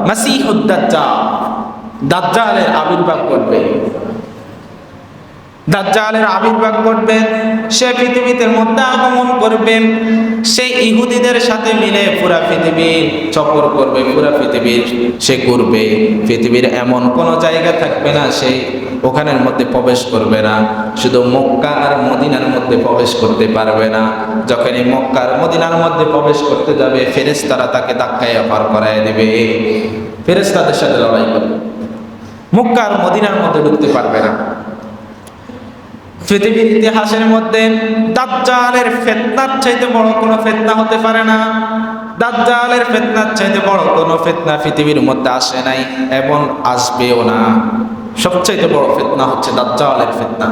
মাসিহুদ দাজ্জাল, দাজ্জালের আবির্ভাব ঘটবে। দাজ্জালের আবির্ভাব ঘটবে, সে পৃথিবীর মধ্যে আগমন করবে, সে ইহুদিদের সাথে মিলে পুরা পৃথিবীর চক্কর করবে, পুরা পৃথিবীর সে ঘুরবে। পৃথিবীর এমন কোনো জায়গা থাকবে না সে ওখানের মধ্যে প্রবেশ করবে না, শুধু মক্কা আর মদিনার মধ্যে প্রবেশ করতে পারবে না। যখনই মক্কা আর মদিনার মধ্যে প্রবেশ করতে যাবে, ফেরেশতারা তাকে ধাক্কায় পার করায় দেবে, ফেরেশতাদের সাথে লড়াই করবে, মক্কা আর মদিনার মধ্যে ঢুকতে পারবে না। পৃথিবীর ইতিহাসের মধ্যে দাজ্জালের ফিতনার চাইতে বড় কোনো ফিতনা হতে পারে না। দাজ্জালের ফিতনার চাইতে বড় কোনো ফিতনা পৃথিবীর মধ্যে আসে নাই এবং আসবেও না। সবচাইতে বড় ফিতনা হচ্ছে দাজ্জালের ফিতনা।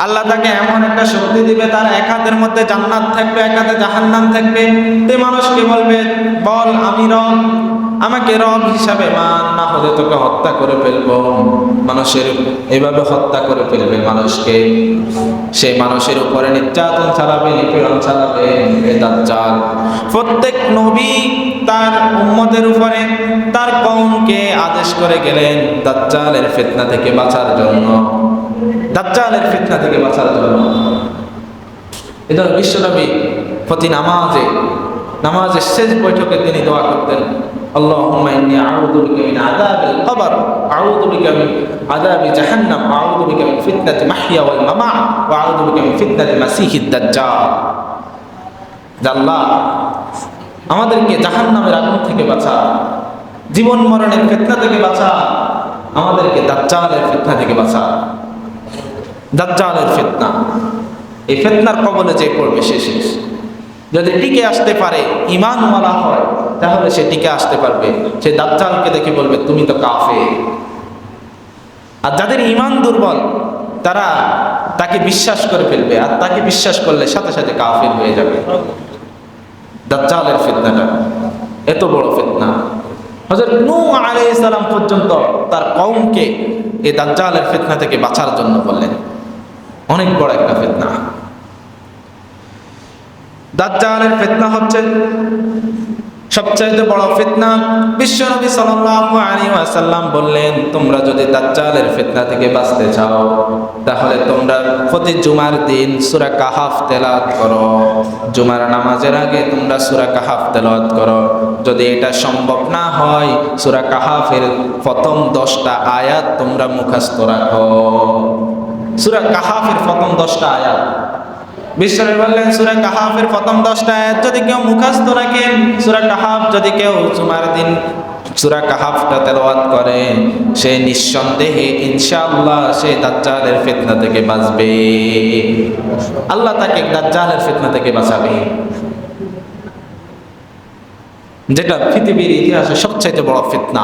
আল্লাহ তাকে এমন একটা শক্তি দিবে, তার এক হাতের মধ্যে জান্নাত থাকবে, এক হাতে জাহান্নাম থাকবে। তে মানুষকে বলবে, বল আমি রব, আমাকে রব হিসাবে মান, না হলে তোকে হত্যা করে ফেলবো। মানুষের এভাবে হত্যা করে ফেলবে মানুষকে, সেই মানুষের উপরে নির্যাতন চালাবে, নিপীড়ন চালাবে এই দাজ্জাল। প্রত্যেক নবী তার উম্মতের উপরে, তার কওমকে আদেশ করে গেলেন দাজ্জালের ফিতনা থেকে বাঁচার জন্য, দাজ্জালের ফিতনা থেকে বাঁচার জন্য। এজন্য বিশ্বনবী প্রতি নামাজের শেষ বৈঠকে তিনি দোয়া করতেন, আল্লাহুম্মা ইন্নী আউযু বিকা মিন আযাবিল কবর, আউযু বিকা মিন আযাবি জাহান্নাম, আউযু বিকা মিন ফিতনাতি মাহইয়া ওয়াল মামাত, ওয়া আউযু বিকা মিন ফিতনাতি মাসিহিদ দাজ্জাল। আল্লাহ আমাদেরকে জাহান্নামের আগুন থেকে বাঁচা, জীবন মরণের ফিতনা থেকে বাঁচা, আমাদেরকে দাজ্জালের ফিতনা থেকে বাঁচা। দাজ্জালের ফিতনা, এই ফিতনার কবলে যে পড়বে সে শেষ। যদি টিকে আসতে পারে, ঈমানওয়ালা হয়, তাহলে সে টিকে আসতে পারবে। সে দাজ্জালকে দেখে বলবে তুমি তো কাফের। আর যাদের ঈমান দুর্বল তারা তাকে বিশ্বাস করে ফেলবে, আর তাকে বিশ্বাস করলে সাথে সাথে কাফের হয়ে যাবে। দাজ্জালের ফিতনাটা এত বড় ফিতনা, হযরত নূহ আলাইহিস সালাম পর্যন্ত তার কওমকে এই দাজ্জালের ফিতনা থেকে বাঁচার জন্য বললেন। অনেক বড় একটা ফিতনা দাজ্জালের ফিতনা, হচ্ছে সবচেয়ে বড় ফিতনা। বিশ্বনবী সাল্লাল্লাহু আলাইহি ওয়াসাল্লাম বললেন, তোমরা যদি দাজ্জালের ফিতনা থেকে বাঁচতে চাও তাহলে তোমরা প্রতি জুমার দিন সূরা কাহাফ তেলাওয়াত করো। জুমার নামাজের আগে তোমরা সূরা কাহাফ তেলাওয়াত করো। যদি এটা সম্ভব না হয়, সূরা কাহাফের প্রথম 10টা আয়াত তোমরা মুখস্থ রাখো। সূরা কাহাফের প্রথম 10টা আয়াত, বিশ্বনবী বললেন সূরা কাহাফের প্রথম 10টা আয়াত যদি কেউ মুখস্থ রাখে, সূরা কাহাফ যদি কেউ জুমার দিন সূরা কাহাফটা তেলাওয়াত করে, সে নিঃসন্দেহে ইনশাআল্লাহ সে দাজ্জালের ফিতনা থেকে বাঁচবে। আল্লাহ তাকে দাজ্জালের ফিতনা থেকে বাঁচাবে, যেটা পৃথিবীর ইতিহাসে সবচেয়ে বড় ফিতনা।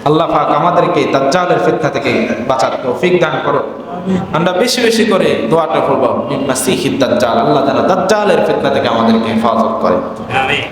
আল্লাহ পাক আমাদেরকে দাজ্জালের ফিতনা থেকে বাঁচার তৌফিক দান করো। আমরা বেশি বেশি করে দোয়াটা করব, মিন মাসিহিদ দাজ্জাল, আল্লাহ যেন দাজ্জালের ফিতনা থেকে আমাদেরকে হেফাজত করে। আমিন।